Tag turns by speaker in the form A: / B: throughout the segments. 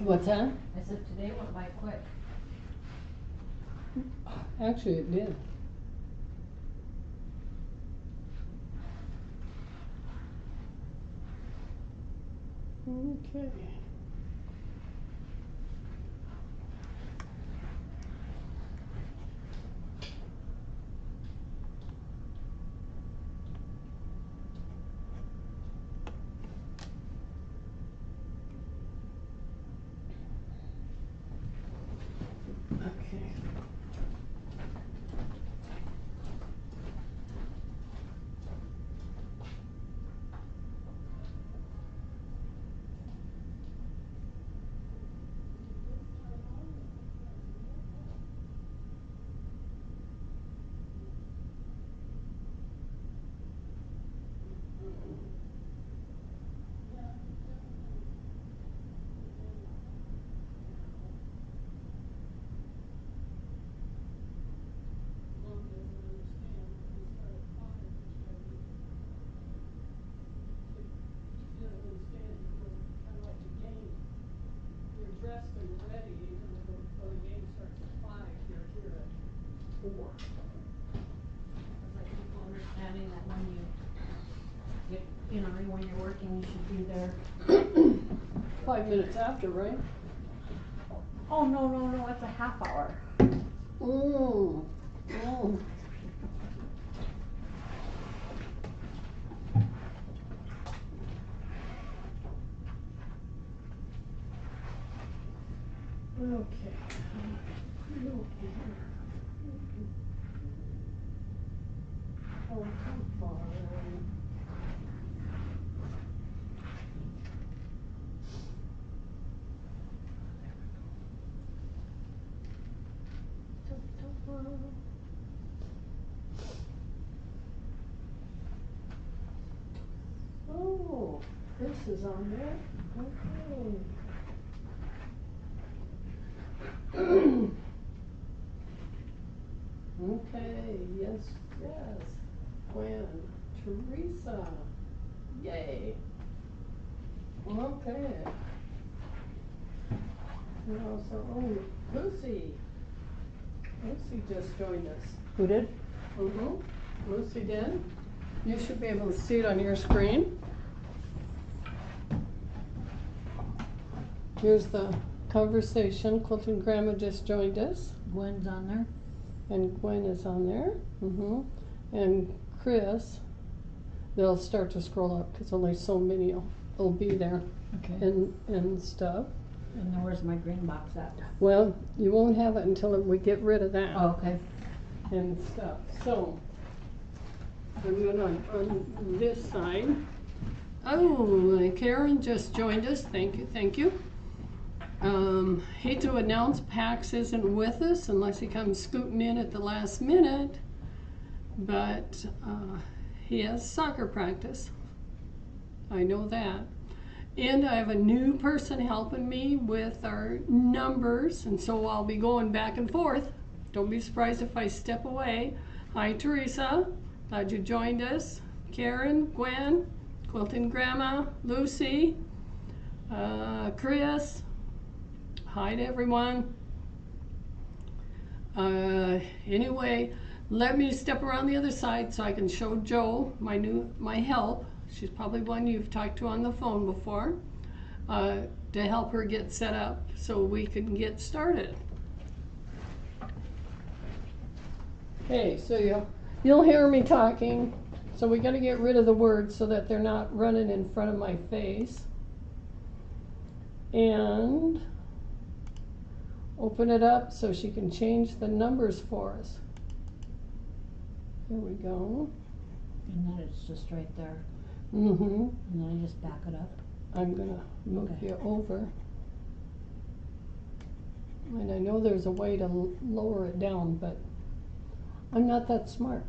A: What's that?
B: I said today went by quick.
A: Actually, it did. Okay. Okay. Dressed and ready, even though the game starts at 5, you're here at 4.
B: It's like people understanding that when you get, when you're working, you should be there.
A: 5 minutes after, right?
B: Oh, no, it's a half hour.
A: Oh. Okay. Oh, how far? Oh, this is on there. Okay. Okay, yes. Gwen, Teresa. Yay. Okay. And also, Lucy. Lucy just joined us.
B: Who did?
A: Lucy did. You should be able to see it on your screen. Here's the conversation. Quilting Grandma just joined us.
B: Gwen's on there.
A: And Gwen is on there. And Chris, they'll start to scroll up because only so many will be there.
B: Okay.
A: And stuff.
B: And then where's my green box at?
A: Well, you won't have it until we get rid of that.
B: Oh, okay.
A: And stuff. So, I'm going on this side. Oh, Karen just joined us. Thank you. Hate to announce Pax isn't with us unless he comes scooting in at the last minute, but he has soccer practice. I know that. And I have a new person helping me with our numbers, and so I'll be going back and forth. Don't be surprised if I step away. Hi, Teresa. Glad you joined us. Karen, Gwen, Quilting Grandma, Lucy, Chris. Hi to everyone. Anyway, let me step around the other side so I can show Jo my help. She's probably one you've talked to on the phone before, to help her get set up so we can get started. Okay, so you'll hear me talking. So we got to get rid of the words so that they're not running in front of my face. And open it up so she can change the numbers for us. There we go.
B: And then it's just right there.
A: And
B: then I just back it up.
A: I'm gonna move you over. And I know there's a way to lower it down, but I'm not that smart.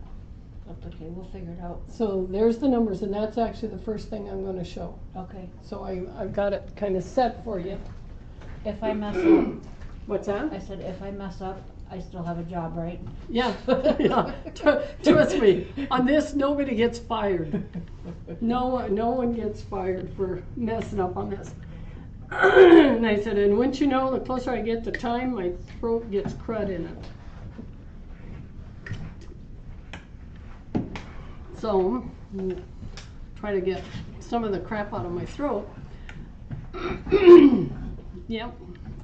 B: That's okay, we'll figure it out.
A: So there's the numbers, and that's actually the first thing I'm going to show.
B: Okay.
A: So I've got it kind of set for you.
B: If I mess up.
A: What's that?
B: I said if I mess up, I still have a job, right?
A: Yeah. Trust me, on this nobody gets fired. No one gets fired for messing up on this. And I said, and wouldn't you know, the closer I get to time, my throat gets crud in it. So, try to get some of the crap out of my throat. Yep.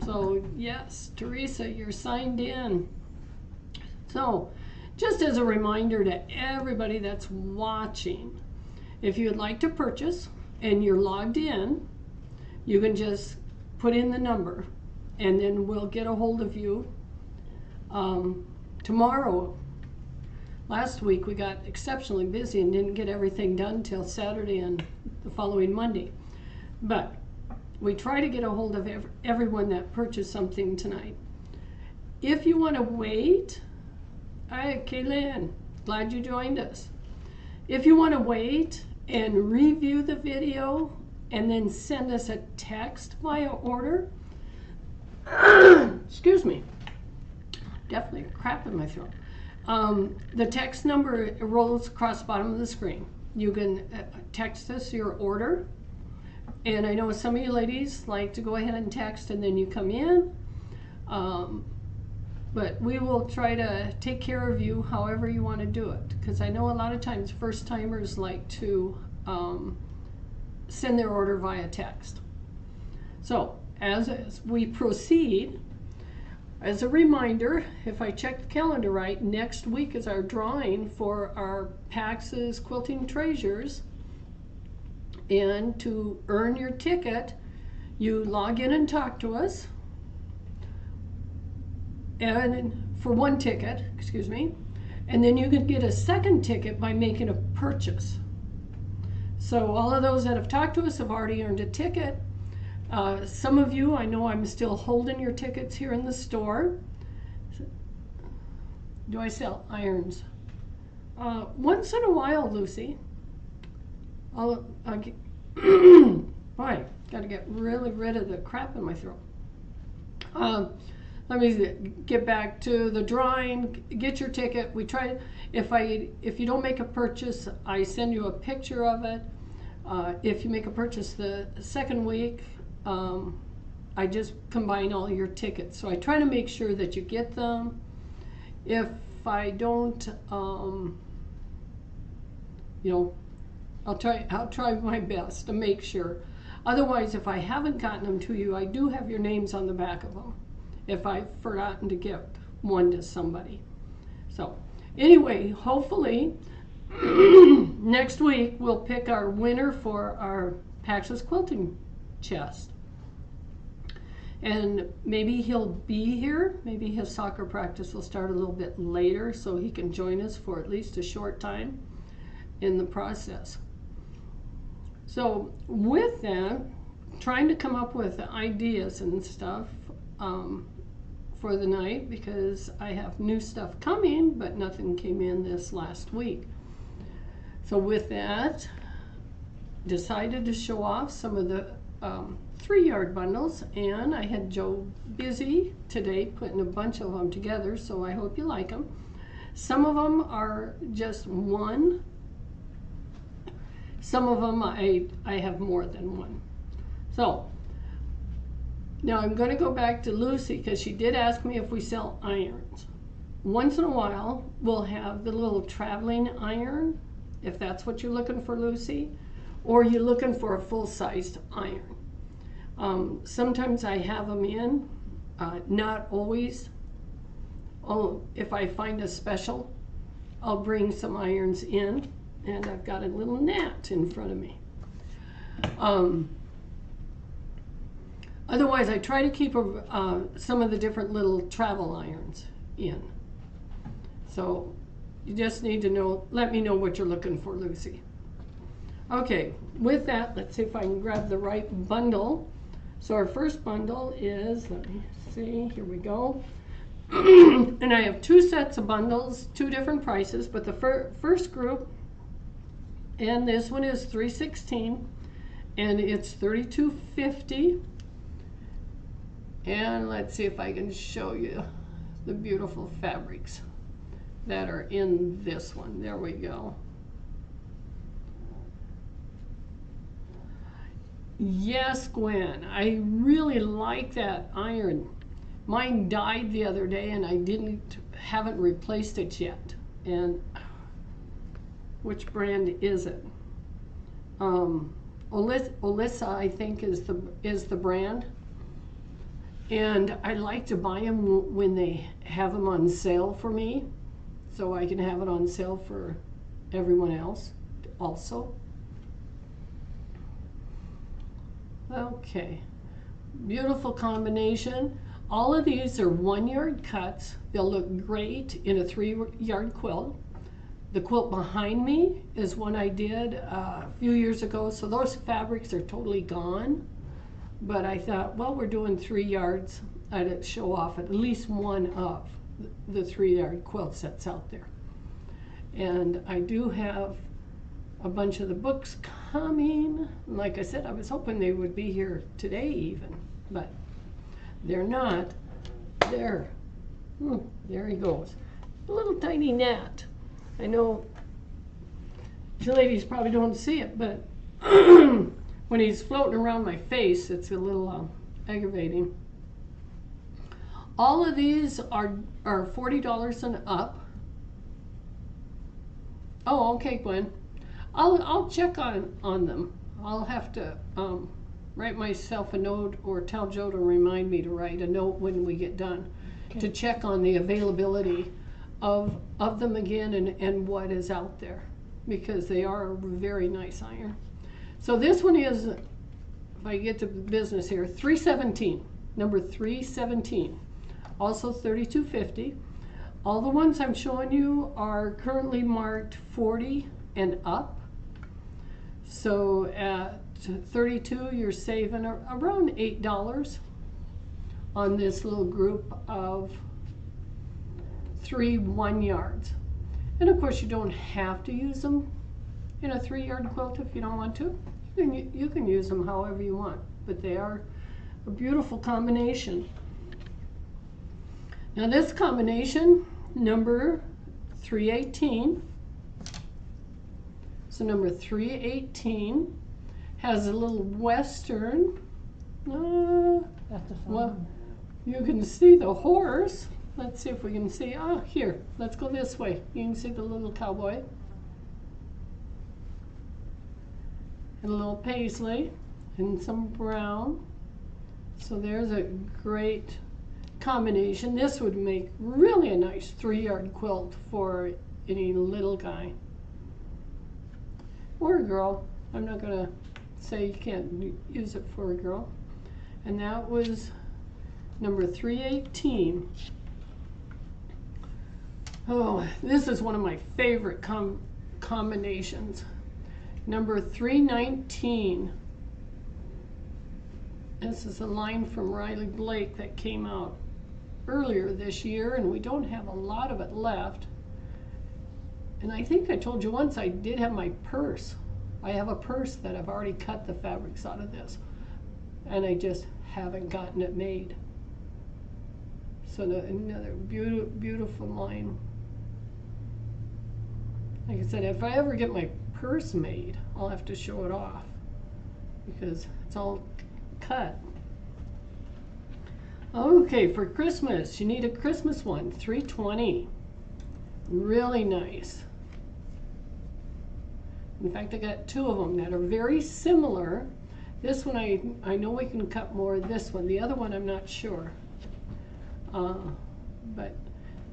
A: So, yes, Teresa, you're signed in. So, just as a reminder to everybody that's watching, if you'd like to purchase and you're logged in, you can just put in the number and then we'll get a hold of you tomorrow. Last week we got exceptionally busy and didn't get everything done till Saturday and the following Monday. But we try to get a hold of everyone that purchased something tonight. If you want to wait, hi Kaylin, glad you joined us. If you want to wait and review the video and then send us a text via order, excuse me, definitely crap in my throat. The text number rolls across the bottom of the screen. You can text us your order. And I know some of you ladies like to go ahead and text and then you come in. But we will try to take care of you however you want to do it. Because I know a lot of times first timers like to send their order via text. So as we proceed, as a reminder, if I check the calendar right, next week is our drawing for our PAX's Quilting Treasures. And to earn your ticket, you log in and talk to us. And for one ticket, excuse me, and then you can get a second ticket by making a purchase. So all of those that have talked to us have already earned a ticket. Some of you, I know I'm still holding your tickets here in the store. Do I sell irons? Once in a while, Lucy. I'll get boy, got to get really rid of the crap in my throat. Let me get back to the drawing. Get your ticket. We try. If you don't make a purchase, I send you a picture of it. If you make a purchase the second week, I just combine all your tickets. So I try to make sure that you get them. If I don't, you know, I'll try my best to make sure. Otherwise, if I haven't gotten them to you, I do have your names on the back of them if I've forgotten to give one to somebody. So anyway, hopefully next week we'll pick our winner for our PAX's quilting chest. And maybe he'll be here. Maybe his soccer practice will start a little bit later so he can join us for at least a short time in the process. So with that, trying to come up with ideas and stuff for the night, because I have new stuff coming, but nothing came in this last week. So with that, decided to show off some of the 3-yard bundles, and I had Joe busy today putting a bunch of them together, so I hope you like them. Some of them are just one. Some of them I have more than one. So now I'm going to go back to Lucy because she did ask me if we sell irons. Once in a while we'll have the little traveling iron, if that's what you're looking for, Lucy, or you're looking for a full-sized iron. Sometimes I have them in, not always. Oh, if I find a special, I'll bring some irons in, and I've got a little net in front of me. Otherwise, I try to keep some of the different little travel irons in. So you just need to know, let me know what you're looking for, Lucy. Okay, with that, let's see if I can grab the right bundle. So our first bundle is, let me see, here we go. And I have 2 sets of bundles, 2 different prices, but the first group, and this one is 316, and it's $32.50. And let's see if I can show you the beautiful fabrics that are in this one. There we go. Yes, Gwen, I really like that iron. Mine died the other day and I haven't replaced it yet. And which brand is it? Alyssa, I think, is the brand. And I like to buy them when they have them on sale for me, so I can have it on sale for everyone else also. Okay, beautiful combination. All of these are 1-yard cuts. They'll look great in a 3-yard quilt. The quilt behind me is one I did a few years ago, so those fabrics are totally gone. But I thought, well, we're doing 3 yards. I'd show off at least one of the 3-yard quilts that's out there. And I do have a bunch of the books coming. Like I said, I was hoping they would be here today even, but they're not. There he goes. A little tiny gnat. I know you ladies probably don't see it, but when he's floating around my face, it's a little aggravating. All of these are $40 and up. Oh, okay, Gwen. I'll check on them. I'll have to write myself a note or tell Joe to remind me to write a note when we get done to check on the availability of them again and what is out there, because they are a very nice iron. So this one is, if I get to business here, 317, number 317, also 3250. All the ones I'm showing you are currently marked 40 and up. So at 32, you're saving around $8 on this little group of 3 1-yards. And of course, you don't have to use them in a 3-yard quilt if you don't want to. You can use them however you want, but they are a beautiful combination. Now this combination, number 318, so number 318 has a little western.
B: That's a fun
A: Well, you can see the horse. Let's see if we can see. Here, let's go this way. You can see the little cowboy. And a little paisley and some brown. So there's a great combination. This would make really a nice 3-yard quilt for any little guy or a girl. I'm not going to say you can't use it for a girl. And that was number 318. Oh, this is one of my favorite combinations. Number 319. This is a line from Riley Blake that came out earlier this year, and we don't have a lot of it left. And I think I told you once I did have my purse. I have a purse that I've already cut the fabrics out of this, and I just haven't gotten it made. So another beautiful line. Like I said, if I ever get my purse made, I'll have to show it off because it's all cut. Okay, for Christmas, you need a Christmas one, 320. Really nice. In fact, I got 2 of them that are very similar. This one I know we can cut more. This one, the other one I'm not sure. But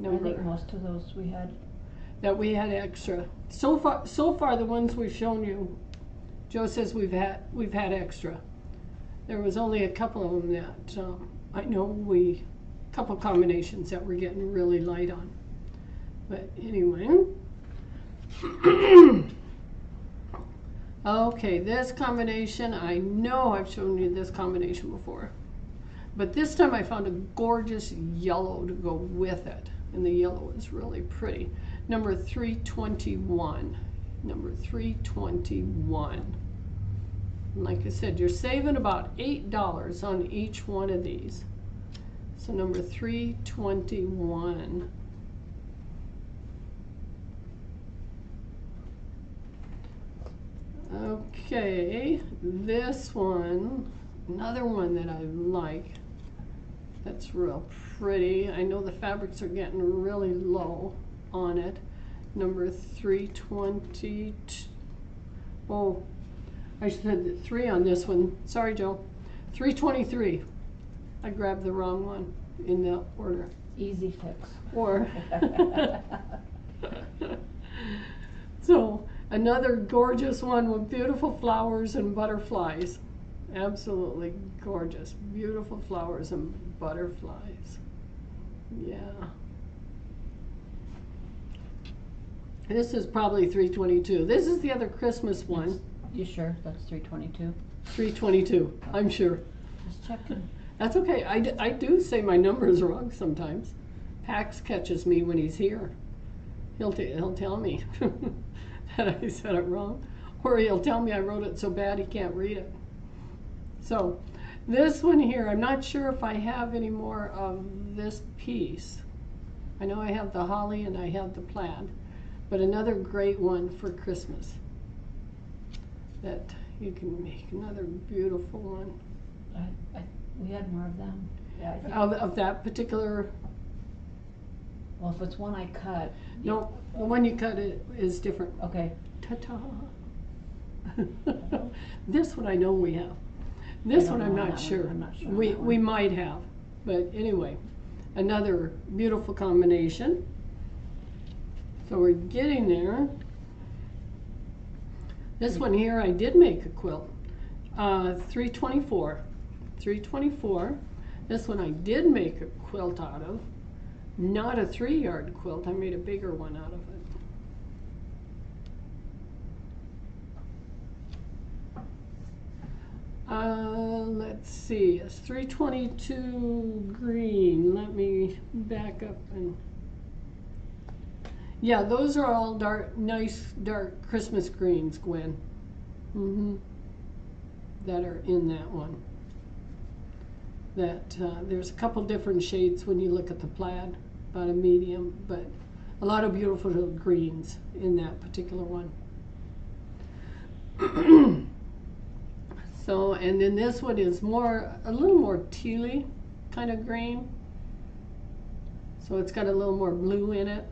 B: I think most of those we had
A: extra. So far the ones we've shown you, Joe says we've had extra. There was only a couple of them that I know couple combinations that we're getting really light on. But anyway. Okay, this combination, I know I've shown you this combination before. But this time I found a gorgeous yellow to go with it. And the yellow is really pretty. Number 321. Number 321. And like I said, you're saving about $8 on each one of these. So number 321. Okay, this one, another one that I like, that's real pretty. I know the fabrics are getting really low on it. Number 320. Oh, I said 3 on this one. Sorry, Joe. 323. I grabbed the wrong one in the order.
B: Easy fix.
A: Or so another gorgeous one with beautiful flowers and butterflies. Absolutely gorgeous. Beautiful flowers and butterflies. Yeah. This is probably 322. This is the other Christmas one.
B: You sure that's 322?
A: 322, I'm sure.
B: Just checking.
A: That's okay. I do say my numbers wrong sometimes. Pax catches me when he's here. He'll tell me that I said it wrong. Or he'll tell me I wrote it so bad he can't read it. So this one here, I'm not sure if I have any more of this piece. I know I have the holly and I have the plaid. But another great one for Christmas that you can make. Another beautiful one.
B: We had more of them. Yeah, I think.
A: Of that particular.
B: Well, if it's one I cut.
A: No, the one you cut is different.
B: Okay.
A: Ta-ta. This one I know we have. This one I'm not sure.
B: I'm not sure.
A: We might have. But anyway, another beautiful combination. So we're getting there. This one here, I did make a quilt. 324. 324. This one I did make a quilt out of. Not a 3-yard quilt. I made a bigger one out of it. Let's see. It's 322 green. Let me back up and. Yeah, those are all dark, nice dark Christmas greens, Gwen. That are in that one. That there's a couple different shades when you look at the plaid, about a medium, but a lot of beautiful little greens in that particular one. So, and then this one is a little more tealy kind of green. So it's got a little more blue in it.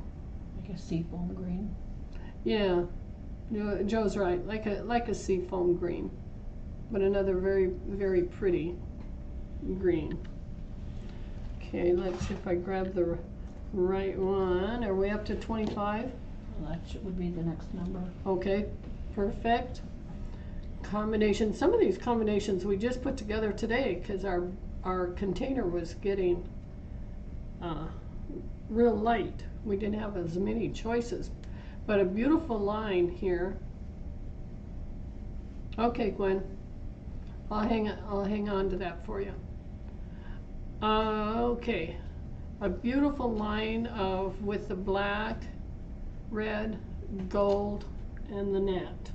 B: Like a seafoam green.
A: Yeah, Joe's right. Like a seafoam green, but another very, very pretty green. Okay, let's see if I grab the right one. Are we up to 25?
B: Well, that would be the next number.
A: Okay, perfect. Combination. Some of these combinations we just put together today because our container was getting real light. We didn't have as many choices, but a beautiful line here. Okay, Gwen, I'll hang on to that for you. Okay, a beautiful line with the black, red, gold, and the net.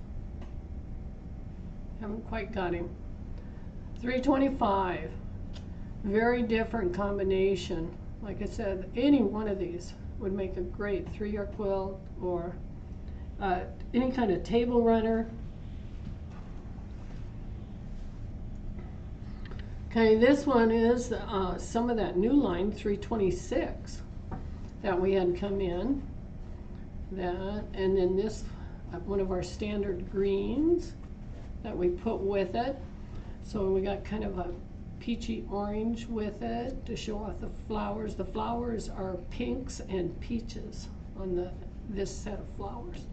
A: Haven't quite got him. 325. Very different combination. Like I said, any one of these would make a great 3-yard quilt or any kind of table runner. Okay, this one is some of that new line 326 that we had come in. That, and then this one of our standard greens that we put with it. So we got kind of a peachy orange with it to show off the flowers. The flowers are pinks and peaches on this set of flowers.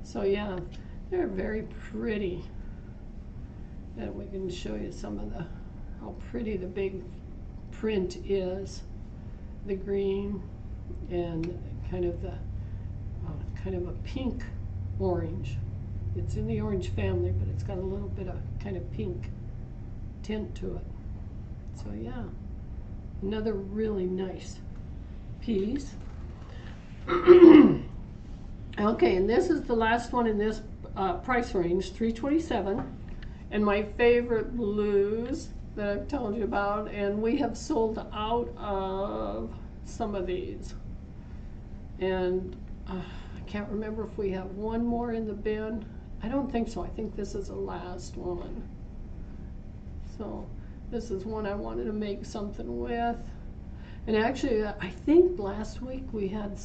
A: So yeah, they're very pretty. And we can show you some of how pretty the big print is. The green and kind of a pink orange. It's in the orange family, but it's got a little bit of kind of pink tint to it. So yeah, another really nice piece. Okay, and this is the last one in this price range, $327, and my favorite blues that I've told you about, and we have sold out of some of these, and I can't remember if we have one more in the bin. I don't think so. I think this is the last one. So this is one I wanted to make something with. And actually, I think last week we had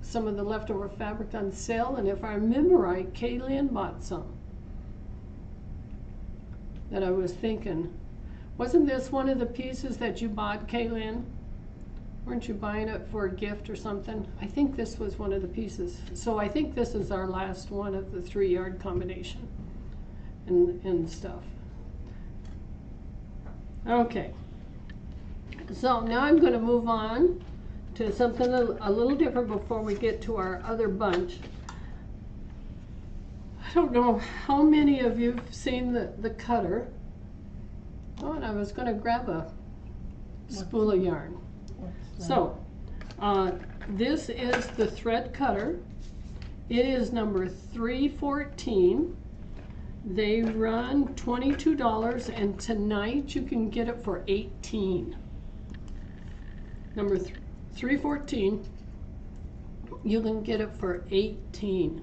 A: some of the leftover fabric on sale, and if I remember right, Kaylin bought some. That I was thinking, wasn't this one of the pieces that you bought, Kaylin? Weren't you buying it for a gift or something? I think this was one of the pieces. So I think this is our last one of the 3-yard combination and stuff. Okay. So now I'm going to move on to something a little different before we get to our other bunch. I don't know how many of you have seen the cutter. Oh, and I was going to grab a spool of yarn. So, this is the thread cutter. It is number 314. They run $22, and tonight you can get it for $18. Number 314, you can get it for $18.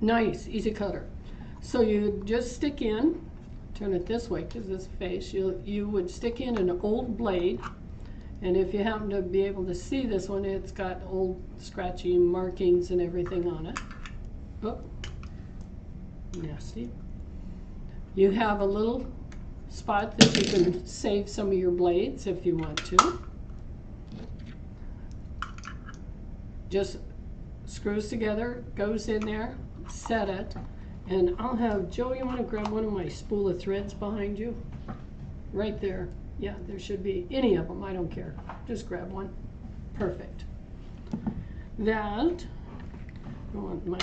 A: Nice, easy cutter. So you just stick in, turn it this way because this face, you would stick in an old blade, and if you happen to be able to see this one, it's got old scratchy markings and everything on it. Oh, nasty. You have a little spot that you can save some of your blades if you want to. Just screws together, goes in there, set it, and I'll have Joe, you want to grab one of my spool of threads behind you? Right there. Yeah, there should be any of them, I don't care. Just grab one. Perfect. That, I don't want my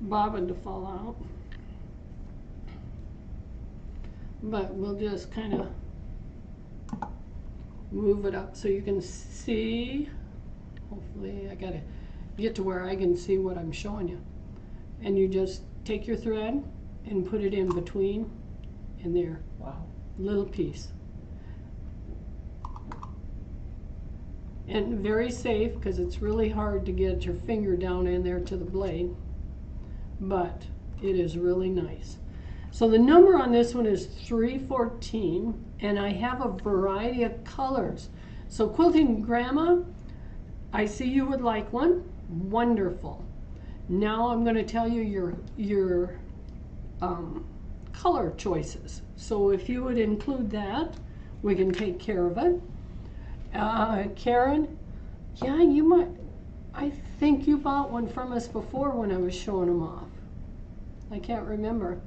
A: bobbin to fall out. But we'll just kind of move it up so you can see. Hopefully I gotta get to where I can see what I'm showing you. And you just take your thread and put it in between in there.
C: Wow.
A: Little piece. And very safe because it's really hard to get your finger down in there to the blade. But it is really nice. So the number on this one is 314, and I have a variety of colors. So Quilting Grandma, I see you would like one. Wonderful. Now I'm going to tell you your color choices. So if you would include that, we can take care of it. Karen, yeah, you might. I think you bought one from us before when I was showing them off. I can't remember.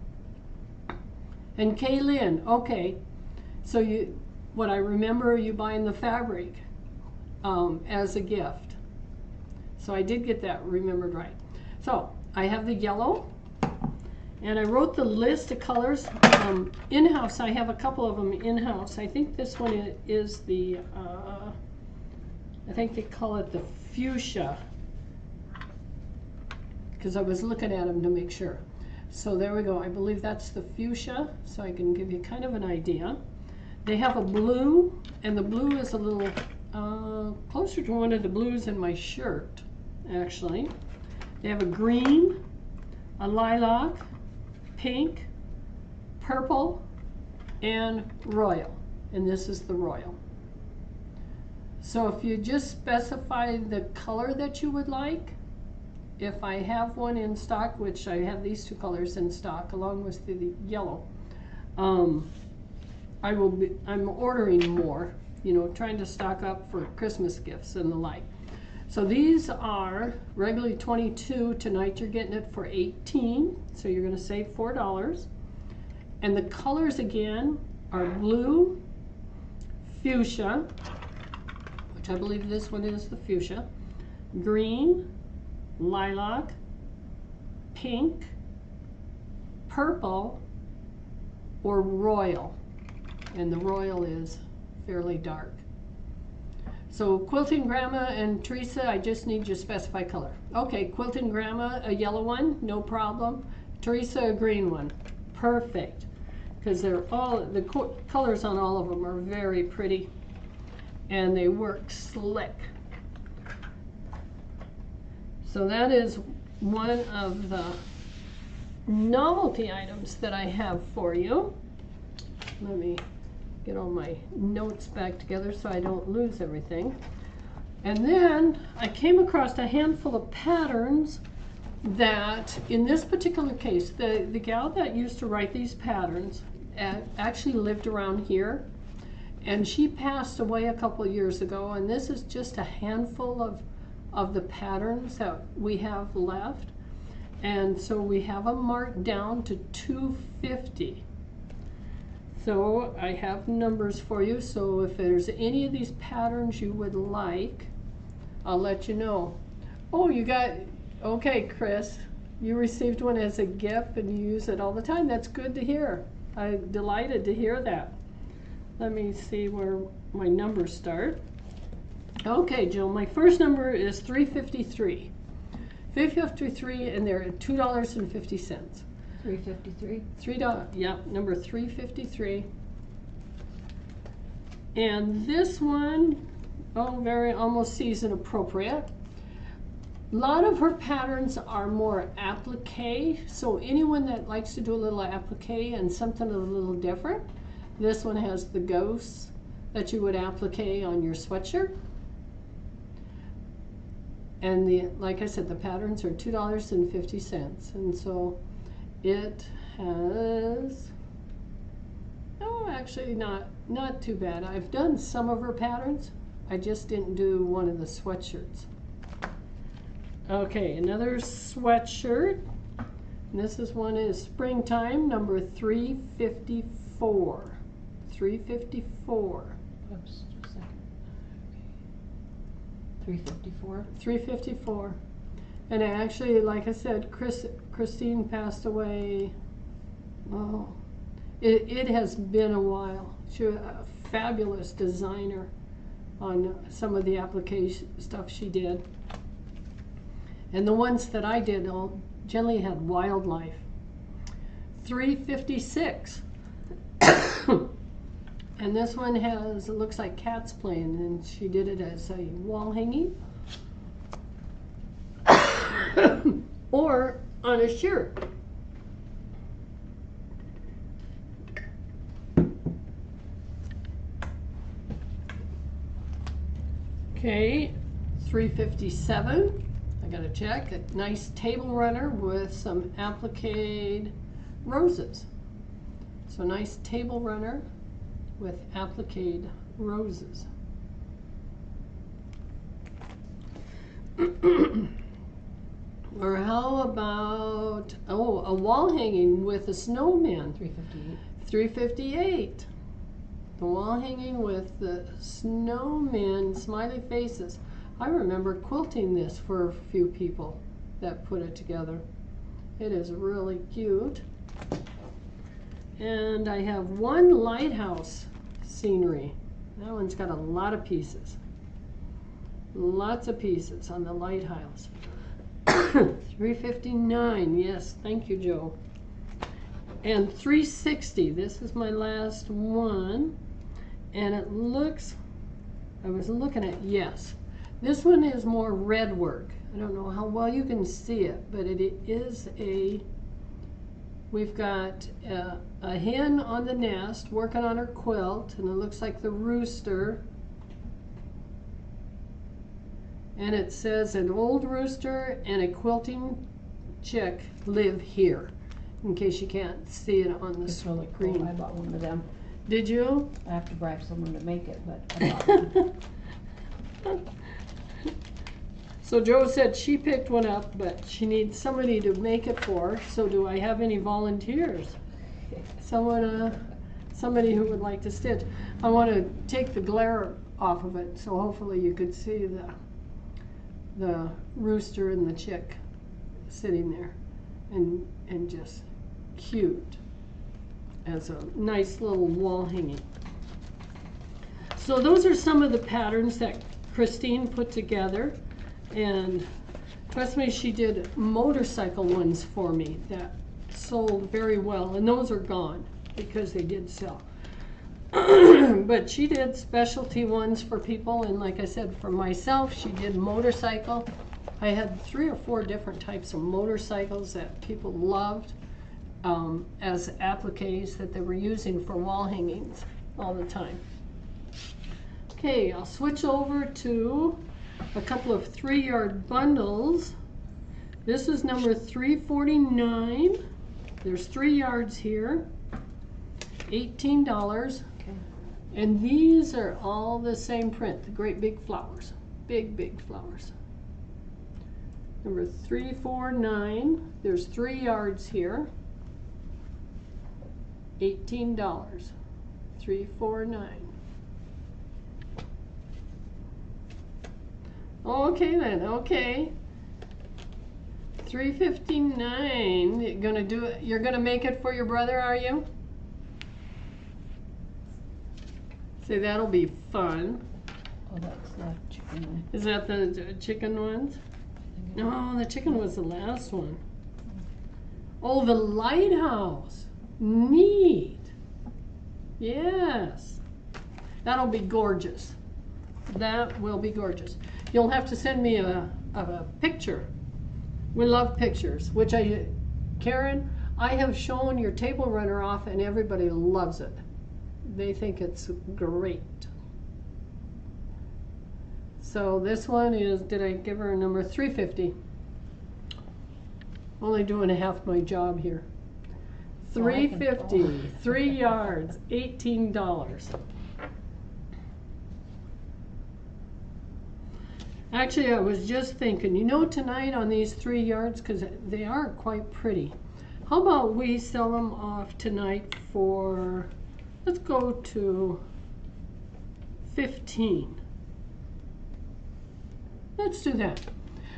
A: And Kaylin, okay, so what I remember you buying the fabric as a gift. So I did get that remembered right. So I have the yellow, and I wrote the list of colors. In-house, I have a couple of them in-house. I think this one is the, I think they call it the fuchsia, because I was looking at them to make sure. So there we go. I believe that's the fuchsia, so I can give you kind of an idea. They have a blue, and the blue is a little closer to one of the blues in my shirt, actually. They have a green, a lilac, pink, purple, and royal. And this is the royal. So if you just specify the color that you would like, if I have one in stock, which I have these two colors in stock along with the yellow, I'm ordering more, you know, trying to stock up for Christmas gifts and the like. So these are regularly $22. Tonight you're getting it for $18, so you're going to save $4. And the colors again are blue, fuchsia, which I believe this one is the fuchsia, green, lilac, pink, purple, or royal. And the royal is fairly dark. So Quilting Grandma and Teresa, I just need you to specify color. Okay, Quilting Grandma, a yellow one, no problem. Teresa, a green one. Perfect. Because they're all, the colors on all of them are very pretty. And they work slick. So that is one of the novelty items that I have for you. Let me get all my notes back together so I don't lose everything. And then I came across a handful of patterns that, in this particular case, the gal that used to write these patterns actually lived around here, and she passed away a couple of years ago, and this is just a handful of the patterns that we have left. And so we have them marked down to $250. So I have numbers for you, so if there's any of these patterns you would like, I'll let you know. Oh, you got, okay, Chris, you received one as a gift and you use it all the time. That's good to hear. I'm delighted to hear that. Let me see where my numbers start. Okay, Jill, my first number is 353. 353, and they're at $2.50.
B: 353.
A: $3, yeah, number 353. And this one, oh, very almost season appropriate. A lot of her patterns are more applique, so anyone that likes to do a little applique and something a little different, this one has the ghosts that you would applique on your sweatshirt. And like I said, the patterns are $2.50, and so it has, oh, actually not too bad. I've done some of her patterns. I just didn't do one of the sweatshirts. Okay, another sweatshirt. And this is one is springtime, number 354. 354.
B: Oops, just a second. 354.
A: 354. And actually, like I said, Christine passed away. Oh, it has been a while. She was a fabulous designer on some of the application stuff she did. And the ones that I did all generally had wildlife. 356. And this one has, it looks like cats playing, and she did it as a wall hanging. Or on a shirt. Okay, 357. I gotta check. A nice table runner with some appliqued roses. So nice table runner with appliqued roses. Or how about, oh, a wall hanging with a snowman.
B: 358.
A: 358. The wall hanging with the snowman smiley faces. I remember quilting this for a few people that put it together. It is really cute. And I have one lighthouse scenery. That one's got a lot of pieces. Lots of pieces on the lighthouse. 359, yes, thank you, Joe. And 360, this is my last one. And it looks, I was looking at, yes. This one is more red work. I don't know how well you can see it, but it is a, we've got a hen on the nest working on her quilt, and it looks like the rooster. And it says an old rooster and a quilting chick live here, in case you can't see it on the
B: It's really
A: screen.
B: cool. I bought one of them.
A: Did you?
B: I have to bribe someone to make it, but I bought one.
A: So Joe said she picked one up, but she needs somebody to make it for her. So do I have any volunteers? Somebody who would like to stitch. I want to take the glare off of it, so hopefully you could see the rooster and the chick sitting there, and just cute as a nice little wall hanging. So those are some of the patterns that Christine put together, and trust me, she did motorcycle ones for me that sold very well, and those are gone because they did sell. But she did specialty ones for people, and like I said, for myself, she did motorcycle. I had 3 or 4 different types of motorcycles that people loved as appliques that they were using for wall hangings all the time. Okay, I'll switch over to a couple of 3-yard bundles. This is number 349. There's 3 yards here, $18.
B: Okay.
A: And these are all the same print, the great big flowers, big flowers. Number 349, there's 3 yards here, $18, 349. Okay then, okay. 359, you're gonna do it, you're gonna make it for your brother, are you? Say that'll be fun.
B: Oh, that's that chicken one.
A: Is that the chicken ones? No, the chicken was the last one. Oh, the lighthouse. Neat. Yes. That'll be gorgeous. That will be gorgeous. You'll have to send me a picture. We love pictures, which Karen, I have shown your table runner off and everybody loves it. They think it's great. So this one is, did I give her a number? 350. Only doing half my job here. 350, 3 yards, $18. Actually, I was just thinking, you know, tonight on these 3 yards, because they are quite pretty, how about we sell them off tonight for, let's go to 15. Let's do that.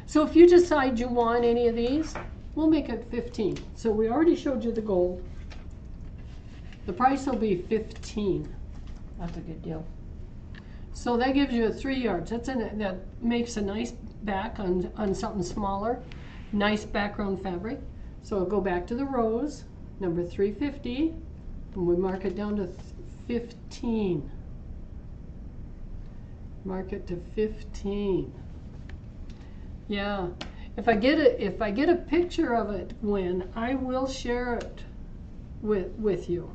A: So if you decide you want any of these, we'll make it 15. So we already showed you the gold. The price will be 15.
B: That's a good deal.
A: So that gives you a 3 yards. That makes a nice back on something smaller. Nice background fabric. So I'll go back to the rose, number 350, and we mark it down to 15. Mark it to 15. Yeah. If I get a picture of it, Gwen, I will share it with you.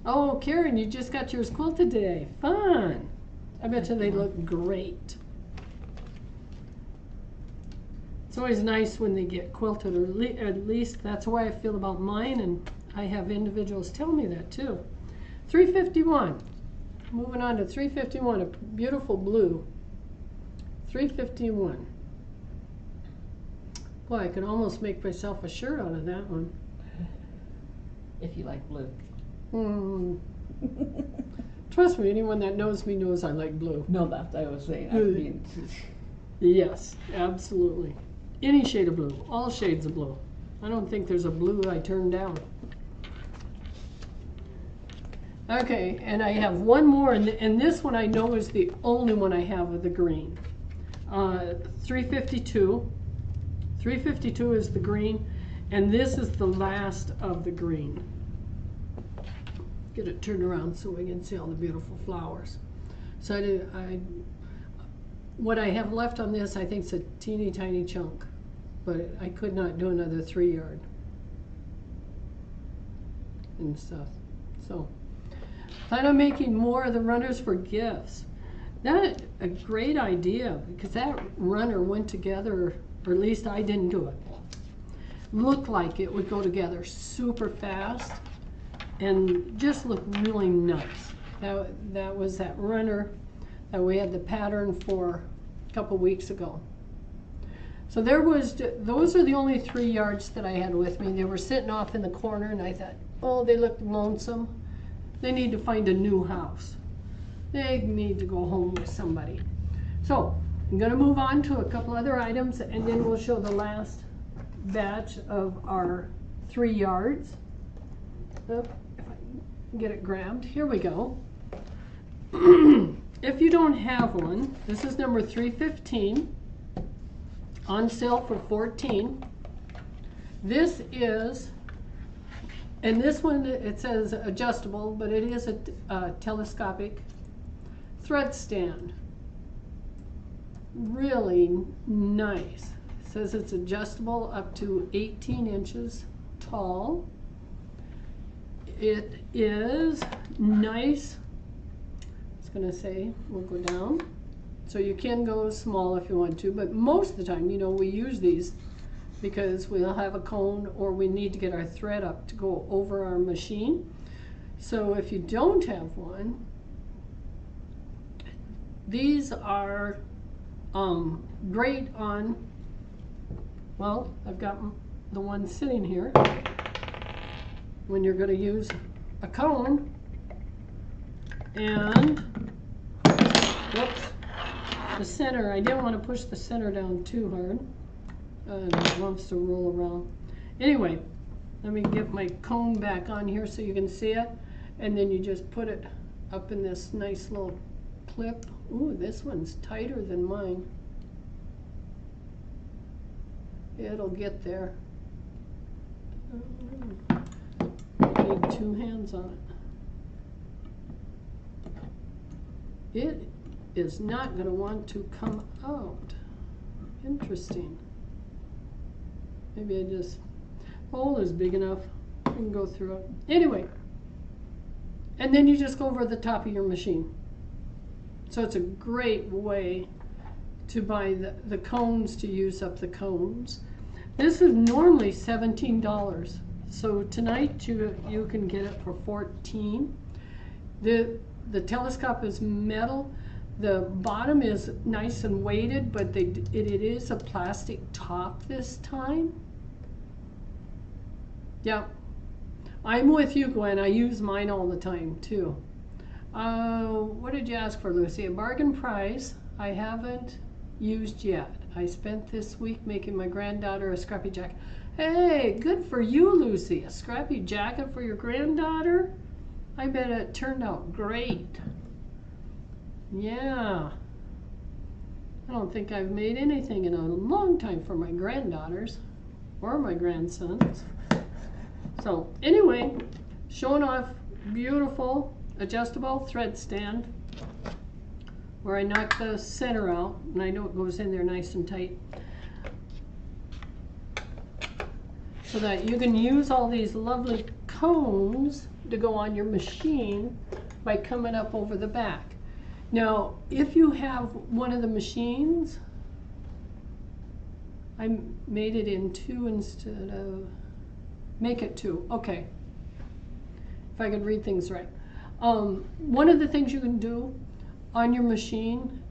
A: Oh, Karen, you just got yours quilted today. Fun. I bet you they look great. It's always nice when they get quilted, or at least that's the way I feel about mine, and I have individuals tell me that too. 351. Moving on to 351, a beautiful blue. 351. Boy, I could almost make myself a shirt out of that one.
B: If you like blue.
A: Trust me, anyone that knows me knows I like blue.
B: No, that's what I was saying. I mean,
A: Yes, absolutely. Any shade of blue, all shades of blue. I don't think there's a blue I turn down. Okay, and I have one more, and this one I know is the only one I have with the green. 352. 352 is the green, and this is the last of the green. Get it turned around so we can see all the beautiful flowers. So what I have left on this, I think, is a teeny tiny chunk, but I could not do another 3 yard and stuff. So plan on making more of the runners for gifts. That's a great idea, because that runner went together, or at least I didn't do it. Looked like it would go together super fast and just look really nice. That was that runner that we had the pattern for a couple weeks ago. So those are the only 3 yards that I had with me. They were sitting off in the corner, and I thought, oh, they look lonesome. They need to find a new house. They need to go home with somebody. So I'm going to move on to a couple other items, and then we'll show the last batch of our 3 yards. If I can get it grabbed, here we go. If you don't have one, this is number 315, on sale for $14. This is, and this one, it says adjustable, but it is a telescopic thread stand. really nice. It says it's adjustable up to 18 inches tall. It is nice. It's going to say, we'll go down. So you can go small if you want to, but most of the time, you know, we use these because we'll have a cone or we need to get our thread up to go over our machine. So if you don't have one, these are great on, well, I've got the one sitting here. When you're going to use a cone, and whoops, the center, I didn't want to push the center down too hard. It wants to roll around. Anyway, let me get my cone back on here so you can see it, and then you just put it up in this nice little clip. Ooh, this one's tighter than mine. It'll get there. I need two hands on it. It is not going to want to come out. Interesting. Maybe I just, hole is big enough. I can go through it. Anyway, and then you just go over the top of your machine. So it's a great way to buy the cones, to use up the cones. This is normally $17. So tonight you can get it for $14. The telescope is metal. The bottom is nice and weighted, but it is a plastic top this time. Yep. I'm with you, Gwen. I use mine all the time too. What did you ask for, Lucy? A bargain price I haven't used yet. I spent this week making my granddaughter a scrappy jacket. Hey, good for you, Lucy. A scrappy jacket for your granddaughter? I bet it turned out great. Yeah. I don't think I've made anything in a long time for my granddaughters or my grandsons. So anyway, showing off beautiful adjustable thread stand where I knock the center out, and I know it goes in there nice and tight, so that you can use all these lovely cones to go on your machine by coming up over the back. Now, if you have one of the machines, I made it in two instead of, make it two, okay. If I could read things right. One of the things you can do on your machine,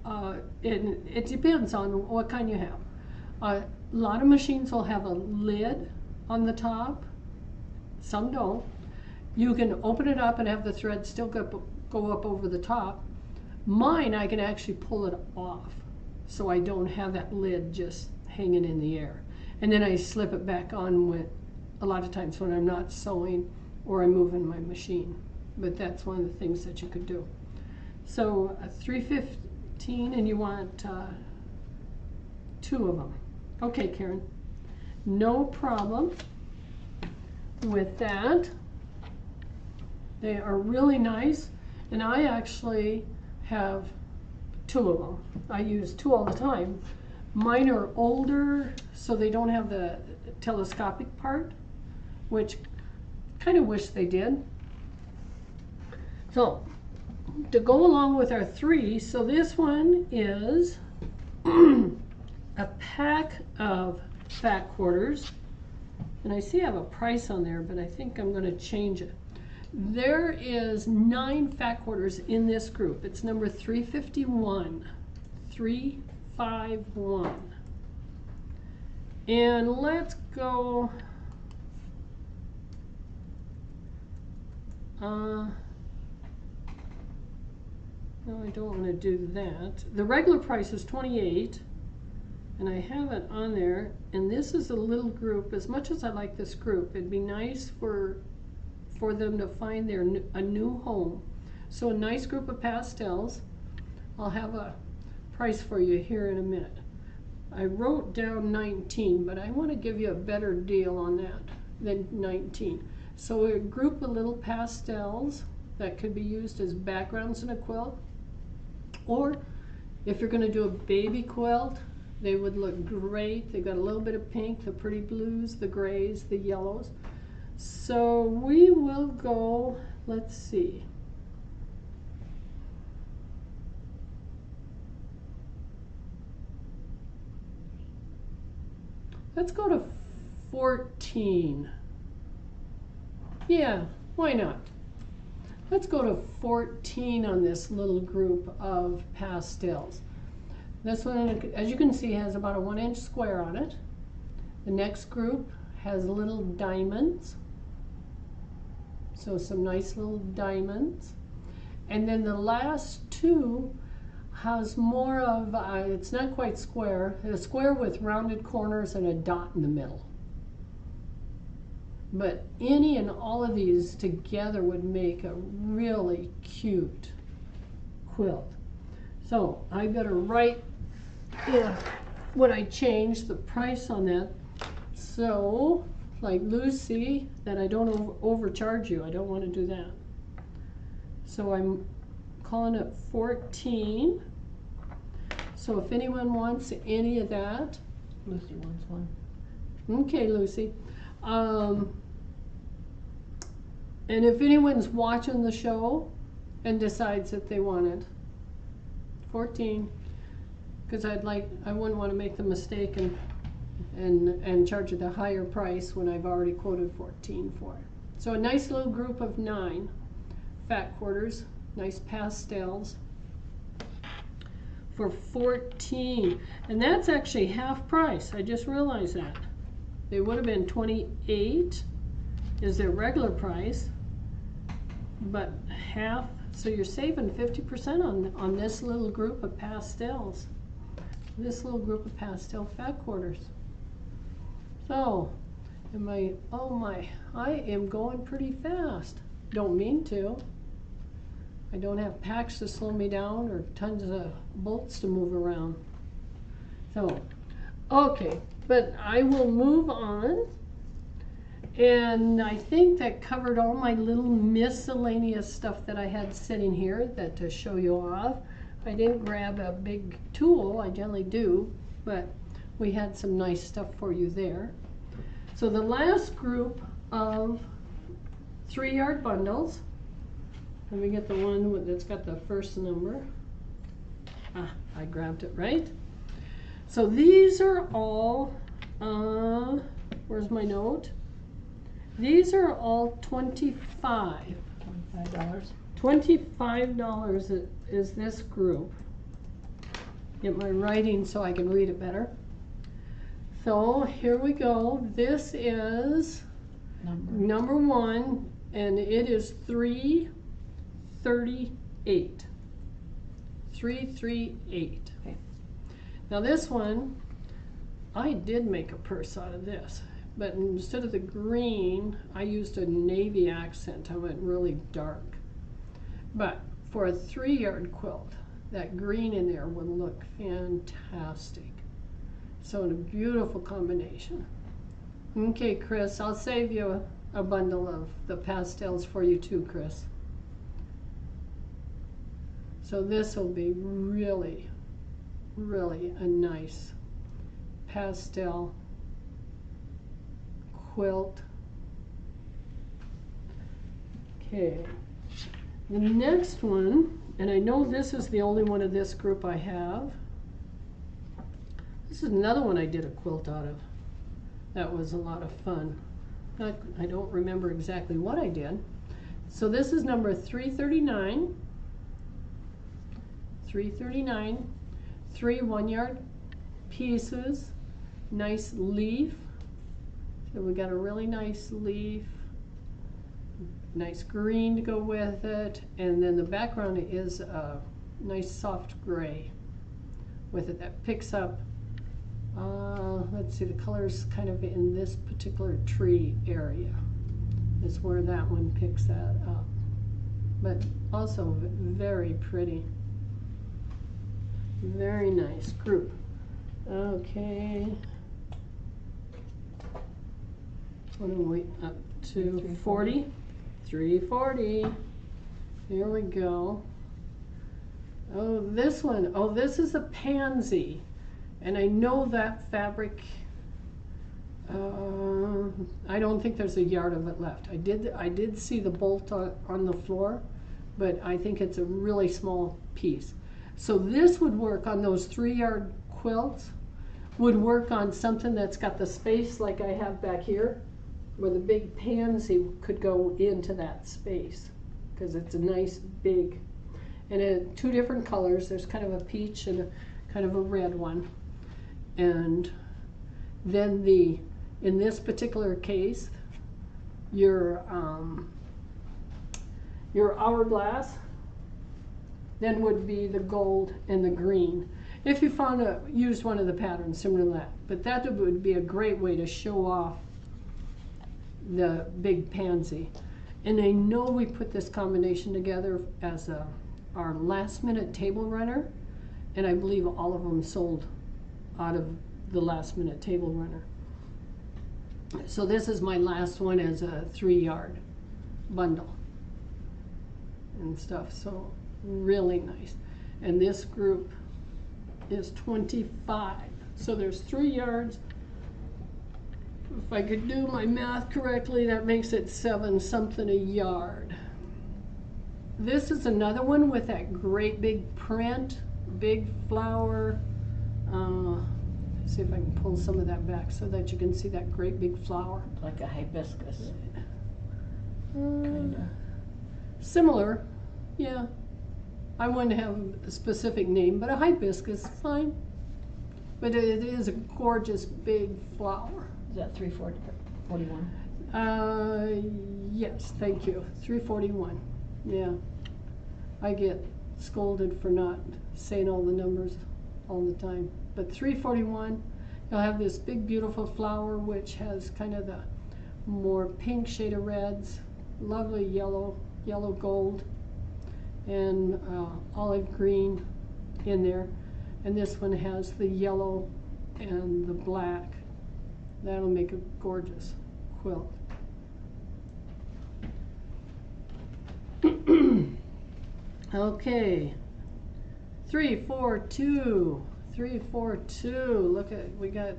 A: it depends on what kind you have. A lot of machines will have a lid on the top, some don't. You can open it up and have the thread still go up over the top. Mine, I can actually pull it off, so I don't have that lid just hanging in the air. And then I slip it back on with, a lot of times when I'm not sewing or I'm moving my machine. But that's one of the things that you could do. So $3.15, and you want two of them. Okay, Karen, no problem with that. They are really nice, and I actually have two of them. I use two all the time. Mine are older, so they don't have the telescopic part, which kind of wish they did. So to go along with our three, so this one is a pack of fat quarters, and I see I have a price on there, but I think I'm going to change it. There is 9 fat quarters in this group. It's number 351. 351. And let's go. No, I don't want to do that. The regular price is $28, and I have it on there. And this is a little group. As much as I like this group, it'd be nice for them to find a new home. So a nice group of pastels. I'll have a price for you here in a minute. I wrote down 19, but I want to give you a better deal on that than 19. So a group of little pastels that could be used as backgrounds in a quilt, or If you're going to do a baby quilt, they would look great. They've got a little bit of pink, the pretty blues, the grays, the yellows. So we will go, let's see. Let's go to 14. Yeah, why not? Let's go to 14 on this little group of pastels. This one, as you can see, has about a 1-inch square on it. The next group has little diamonds. So some nice little diamonds. And then the last two has more of, it's not quite square, a square with rounded corners and a dot in the middle. But any and all of these together would make a really cute quilt. So I better write what I changed, the price on that. So, like Lucy, that I don't overcharge you. I don't want to do that. So I'm calling it 14. So if anyone wants any of that.
B: Lucy wants one.
A: Okay, Lucy. And if anyone's watching the show and decides that they want it, 14, because I wouldn't want to make the mistake and charge it a higher price when I've already quoted 14 for it. So a nice little group of 9 fat quarters, nice pastels for 14, and that's actually half price. I just realized that. They would have been 28 is their regular price, but half, so you're saving 50% on this little group of pastels. This little group of pastel fat quarters. So, oh my, I am going pretty fast. Don't mean to. I don't have packs to slow me down or tons of bolts to move around. So, okay, but I will move on. And I think that covered all my little miscellaneous stuff that I had sitting here that to show you off. I didn't grab a big tool, I generally do, but we had some nice stuff for you there. So the last group of 3-yard bundles, let me get the one that's got the first number. Ah, I grabbed it right. So these are all, where's my note? These are all $25. $25 is this group. Get my writing so I can read it better. So here we go. This is number 1, and it is 338. 338. Okay. Now this one, I did make a purse out of this. But instead of the green, I used a navy accent. I went really dark. But for a 3-yard quilt, that green in there would look fantastic. So a beautiful combination. Okay, Chris, I'll save you a bundle of the pastels for you too, Chris. So this will be really, really a nice pastel quilt. Okay, the next one, and I know this is the only one of this group I have. This is another one I did a quilt out of. That was a lot of fun. I don't remember exactly what I did. So this is number 339. 339. 3 1-yard pieces. Nice leaf. So we got a really nice leaf, nice green to go with it, and then the background is a nice soft gray with it that picks up, let's see, the colors kind of in this particular tree area is where that one picks that up. But also very pretty. Very nice group. Okay. What are we up to? 40? 340. Here we go. Oh, this one. Oh, this is a pansy. And I know that fabric, I don't think there's a yard of it left. I did see the bolt on the floor, but I think it's a really small piece. So this would work on those 3-yard quilts, would work on something that's got the space like I have back here, where the big pansy could go into that space, because it's a nice big, and 2 different colors. There's kind of a peach and a kind of a red one. And then in this particular case, your hourglass then would be the gold and the green. If you used one of the patterns similar to that, but that would be a great way to show off the big pansy. And I know we put this combination together as our last minute table runner, and I believe all of them sold out of the last minute table runner. So this is my last one as a 3-yard bundle and stuff, so really nice. And this group is 25, so there's 3 yards. If I could do my math correctly, that makes it 7 something a yard. This is another one with that great big print, big flower. See if I can pull some of that back so that you can see that great big flower.
B: Like a hibiscus.
A: Kinda. Similar, yeah. I wouldn't have a specific name, but a hibiscus is fine. But it is a gorgeous big flower.
B: Is that 341?
A: Yes, thank you. 341. Yeah. I get scolded for not saying all the numbers all the time. But 341, you'll have this big beautiful flower which has kind of the more pink shade of reds, lovely yellow gold, and olive green in there. And this one has the yellow and the black. That'll make a gorgeous quilt. Okay, 342. 342. Look at, we got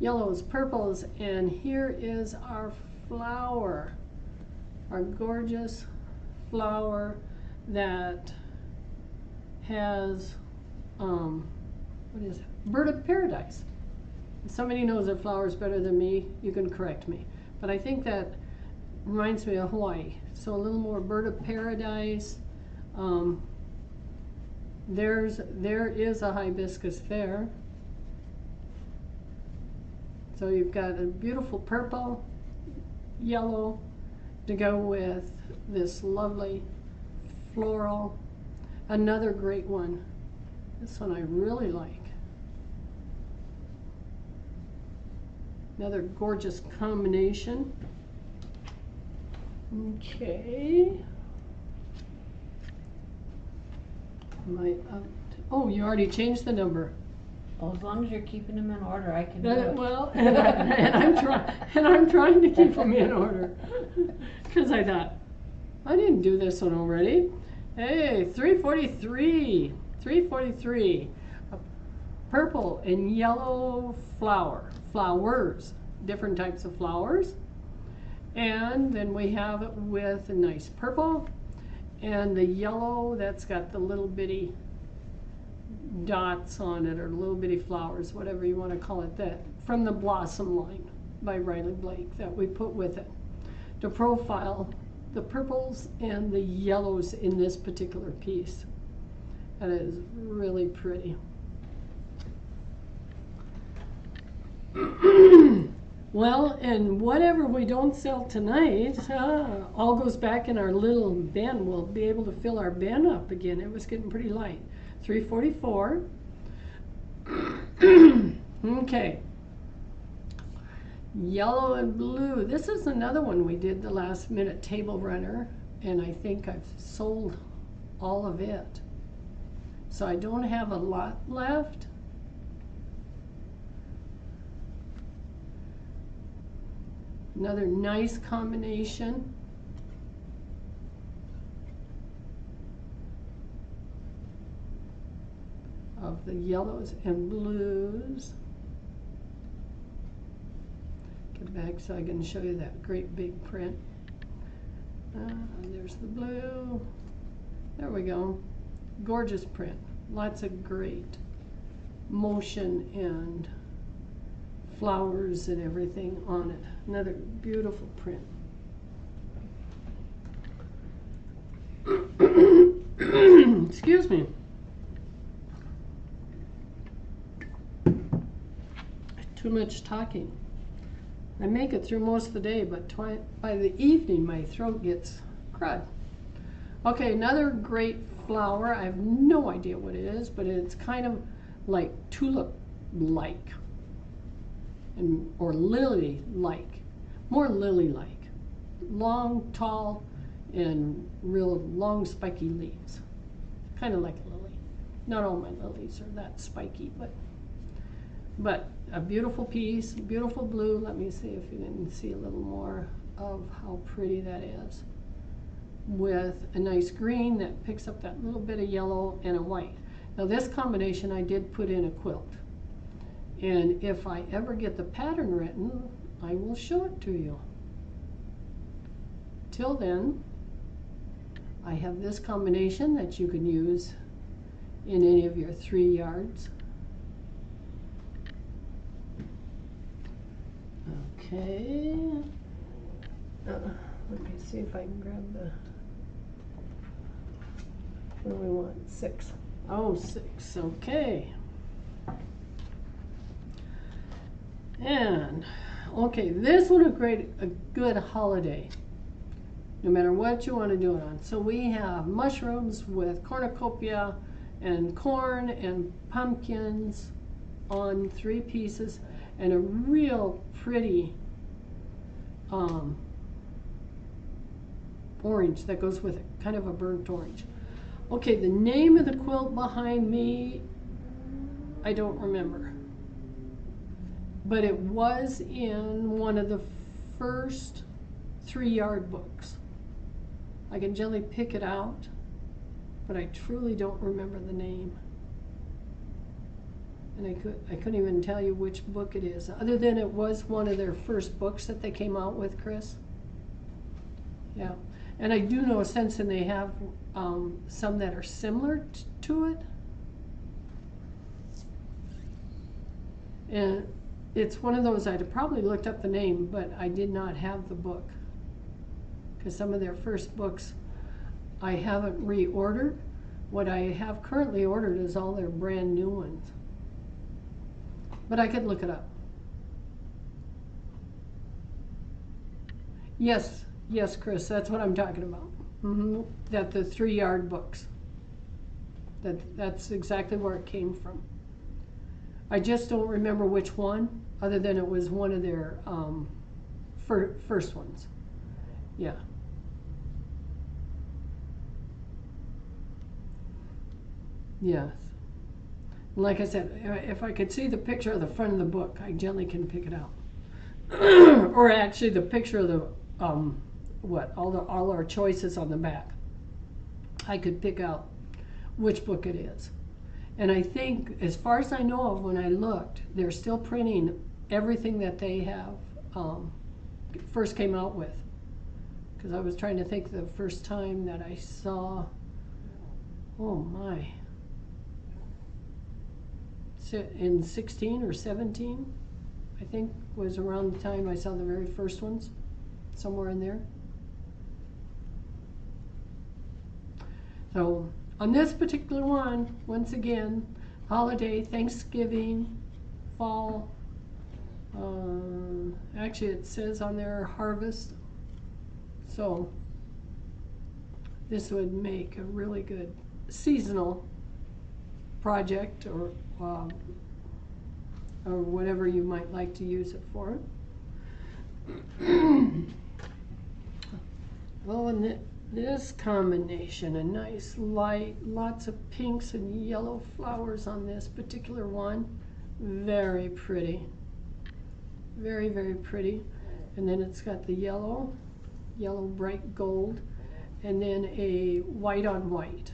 A: yellows, purples, and here is our flower, our gorgeous flower that has what is it? Bird of paradise. If somebody knows their flowers better than me, you can correct me, but I think that reminds me of Hawaii. So a little more bird of paradise. There is a hibiscus there. So you've got a beautiful purple, yellow to go with this lovely floral. Another great one. This one I really like. Another gorgeous combination. Okay. Oh, you already changed the number.
B: Well, as long as you're keeping them in order, I can do it.
A: Well, and I'm trying to keep them in order, because I thought I didn't do this one already. Hey, 343, 343, a purple and yellow flowers, different types of flowers, and then we have it with a nice purple. And the yellow, that's got the little bitty dots on it, or little bitty flowers, whatever you want to call it, that from the Blossom line by Riley Blake that we put with it to profile the purples and the yellows in this particular piece. That is really pretty. Well, and whatever we don't sell tonight, all goes back in our little bin. We'll be able to fill our bin up again. It was getting pretty light. 344. Okay. Yellow and blue. This is another one we did the last minute table runner, and I think I've sold all of it. So I don't have a lot left. Another nice combination. of the yellows and blues. Get back so I can show you that great big print. There's the blue. There we go. Gorgeous print. Lots of great motion and flowers and everything on it. Another beautiful print. Excuse me. Too much talking. I make it through most of the day, but by the evening my throat gets crud. Okay, another great flower. I have no idea what it is, but it's kind of like tulip-like, or lily-like, more lily-like. Long, tall, and real long, spiky leaves. Kind of like a lily. Not all my lilies are that spiky, but a beautiful piece, beautiful blue. Let me see if you can see a little more of how pretty that is. With a nice green that picks up that little bit of yellow and a white. Now this combination I did put in a quilt. And if I ever get the pattern written, I will show it to you. Till then, I have this combination that you can use in any of your 3 yards. Okay. Let me see if I can grab the, what do we want? 6. Oh, 6. Okay. And okay, this one a good holiday, no matter what you want to do it on. So we have mushrooms with cornucopia and corn and pumpkins on 3 pieces, and a real pretty orange that goes with it, kind of a burnt orange. Okay, the name of the quilt behind me, I don't remember, but it was in one of the first 3-yard books. I can generally pick it out, but I truly don't remember the name. And I couldn't even tell you which book it is, other than it was one of their first books that they came out with, Chris. Yeah, and I do know since then they have some that are similar to it. And it's one of those, I'd have probably looked up the name, but I did not have the book. Because some of their first books I haven't reordered. What I have currently ordered is all their brand new ones. But I could look it up. Yes, yes, Chris, that's what I'm talking about. That the 3-yard books. That's exactly where it came from. I just don't remember which one, other than it was one of their first ones. Yeah. Yes. Like I said, if I could see the picture of the front of the book, I generally can pick it out. Or actually the picture of the, all our choices on the back. I could pick out which book it is. And I think, as far as I know of, when I looked, they're still printing everything that they have first came out with. Because I was trying to think the first time that I saw, oh my, in 16 or 17, I think was around the time I saw the very first ones, somewhere in there. So on this particular one, once again, holiday, Thanksgiving, fall, actually it says on there harvest, so this would make a really good seasonal project, or whatever you might like to use it for. Oh, and this combination, a nice light, lots of pinks and yellow flowers on this particular one. Very pretty. Very, very pretty. And then it's got the yellow bright gold, and then a white on white.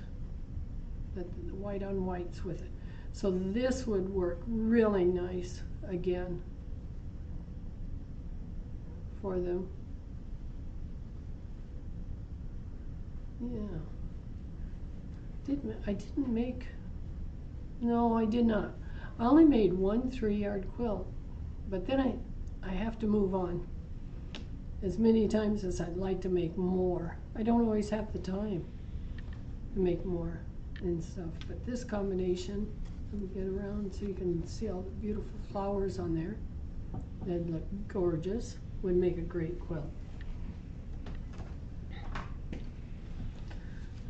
A: The white on whites with it. So this would work really nice again for them. Yeah. I didn't make, no, I did not. I only made one 3-yard quilt, but then I have to move on as many times as I'd like to make more. I don't always have the time to make more and stuff, but this combination, let me get around so you can see all the beautiful flowers on there. They'd look gorgeous, would make a great quilt.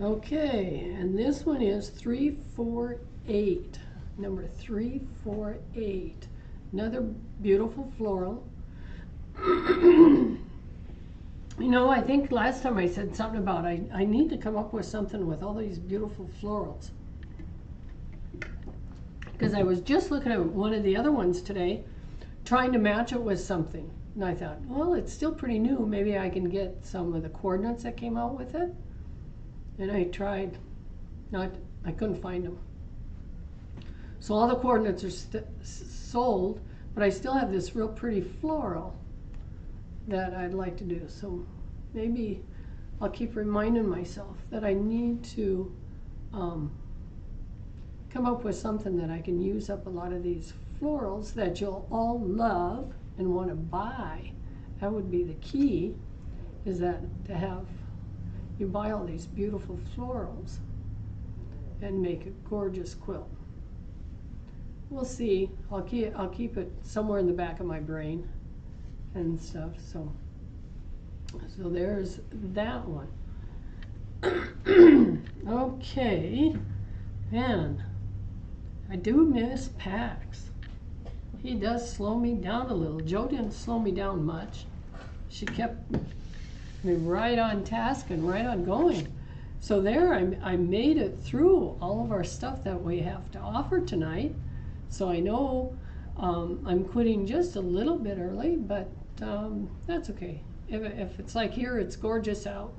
A: Okay, and this one is 348, number 348. Another beautiful floral. You know, I think last time I said something about I need to come up with something with all these beautiful florals. Because I was just looking at one of the other ones today, trying to match it with something. And I thought, well, it's still pretty new. Maybe I can get some of the coordinates that came out with it. And I tried, I couldn't find them. So all the coordinates are sold, but I still have this real pretty floral that I'd like to do. So maybe I'll keep reminding myself that I need to come up with something that I can use up a lot of these florals that you'll all love and want to buy. That would be the key, is that to have you buy all these beautiful florals and make a gorgeous quilt. We'll see. I'll keep it somewhere in the back of my brain and stuff. So there's that one. Okay, man, I do miss Pax. He does slow me down a little. Joe didn't slow me down much. She kept me right on task and right on going. So there, I made it through all of our stuff that we have to offer tonight. So I know I'm quitting just a little bit early, but that's okay. If it's like here, it's gorgeous out.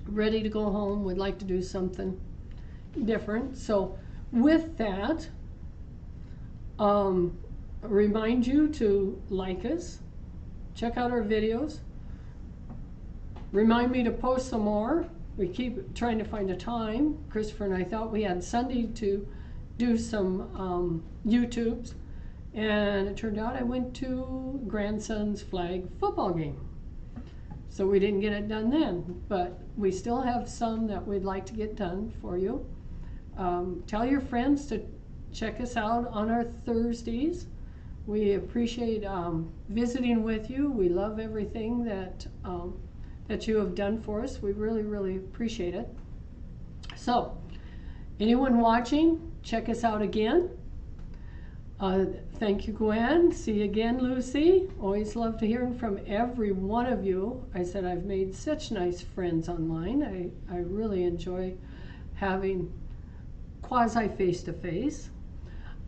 A: Ready to go home, would like to do something different. So with that, remind you to like us, check out our videos, remind me to post some more. We keep trying to find a time. Christopher and I thought we had Sunday to do some YouTubes, and it turned out I went to grandson's flag football game. So we didn't get it done then, but we still have some that we'd like to get done for you. Tell your friends to check us out on our Thursdays. We appreciate visiting with you. We love everything that you have done for us. We really, really appreciate it. So, anyone watching, check us out again. Thank you, Gwen. See you again, Lucy. Always love to hear from every one of you. I said I've made such nice friends online. I really enjoy having quasi face-to-face.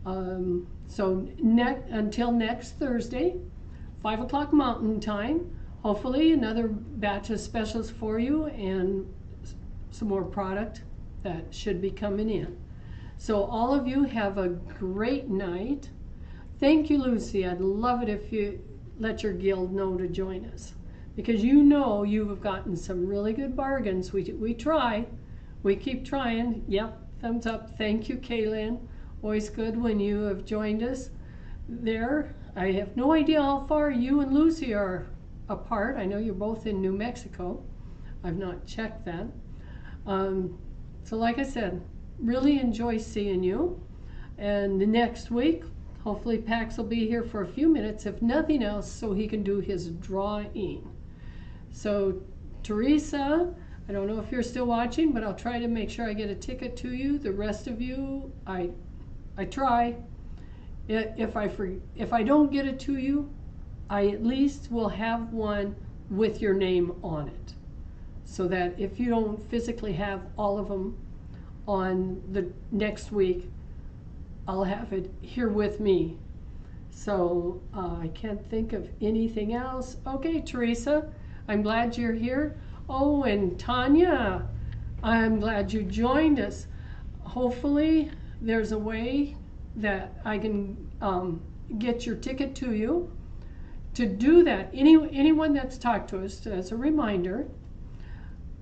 A: So until next Thursday, 5 o'clock Mountain Time, hopefully another batch of specials for you and some more product that should be coming in. So all of you have a great night. Thank you, Lucy. I'd love it if you let your guild know to join us, because you know you have gotten some really good bargains. We try. We keep trying. Yep, thumbs up. Thank you, Kaylin. Always good when you have joined us there. I have no idea how far you and Lucy are apart. I know you're both in New Mexico. I've not checked that. So like I said, really enjoy seeing you. And the next week, hopefully Pax will be here for a few minutes, if nothing else, so he can do his drawing. So Teresa, I don't know if you're still watching, but I'll try to make sure I get a ticket to you. The rest of you, I try. If I don't get it to you, I at least will have one with your name on it, so that if you don't physically have all of them on the next week, I'll have it here with me. So I can't think of anything else. Okay, Teresa, I'm glad you're here. Oh, and Tanya, I'm glad you joined us. Hopefully there's a way that I can get your ticket to you. To do that, anyone that's talked to us, as a reminder,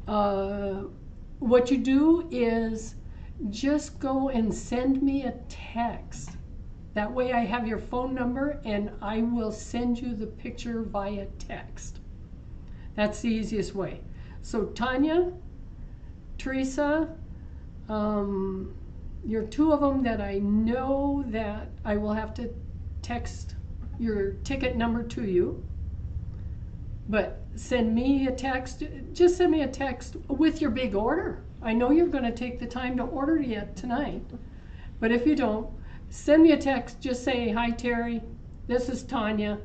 A: what you do is just go and send me a text. That way I have your phone number and I will send you the picture via text. That's the easiest way. So Tanya, Teresa, you're two of them that I know that I will have to text your ticket number to you. But send me a text, just send me a text with your big order. I know you're going to take the time to order yet tonight. But if you don't, send me a text, just say, hi Terry, this is Tanya,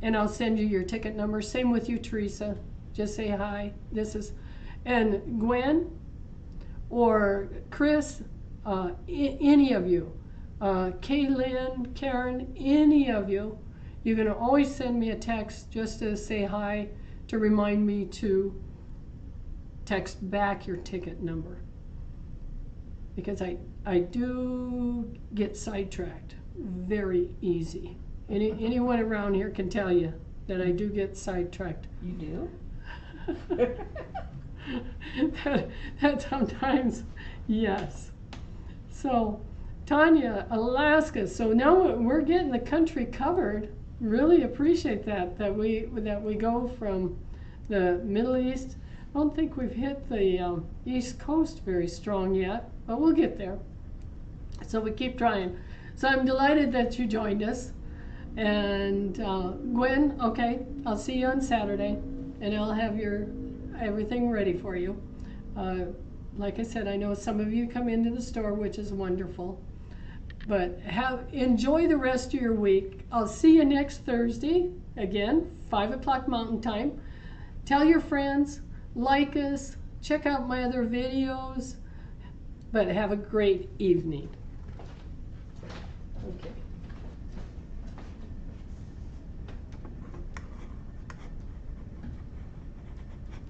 A: and I'll send you your ticket number. Same with you, Teresa. Just say hi, this is, and Gwen or Chris, any of you, Kaylin, Karen, any of you, you're going to always send me a text just to say hi, to remind me to text back your ticket number. Because I do get sidetracked very ezy. Anyone around here can tell you that I do get sidetracked.
B: You do?
A: that sometimes, yes. So, Tanya, Alaska. So now we're getting the country covered. Really appreciate that we go from the Middle East. I don't think we've hit the East Coast very strong yet, but we'll get there. So we keep trying. So I'm delighted that you joined us. And Gwen, okay, I'll see you on Saturday, and I'll have your everything ready for you. Like I said, I know some of you come into the store, which is wonderful. But enjoy the rest of your week. I'll see you next Thursday, again, 5 o'clock Mountain Time. Tell your friends, like us, check out my other videos, but have a great evening. Okay.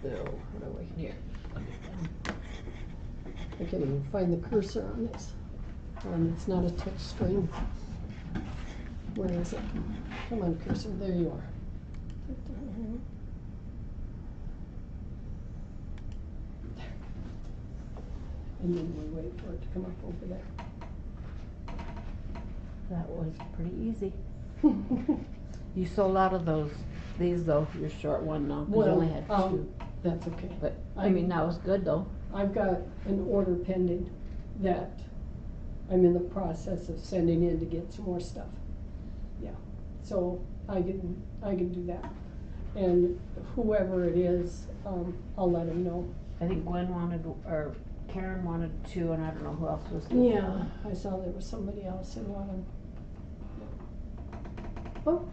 A: Now, how do I here? I can't even find the cursor on this. It's not a touch screen. Where is it? Come on, cursor. There you are. There. And then we wait for it to come up over there.
B: That was pretty easy. You sold out of these though, your short one now, because you only had two.
A: That's okay.
B: But, I mean, that was good though.
A: I've got an order pending that I'm in the process of sending in to get some more stuff. Yeah, so I can do that. And whoever it is, I'll let them know.
B: I think Gwen wanted, or Karen wanted two, and I don't know who else was.
A: Yeah, I saw there was somebody else that wanted. Oh.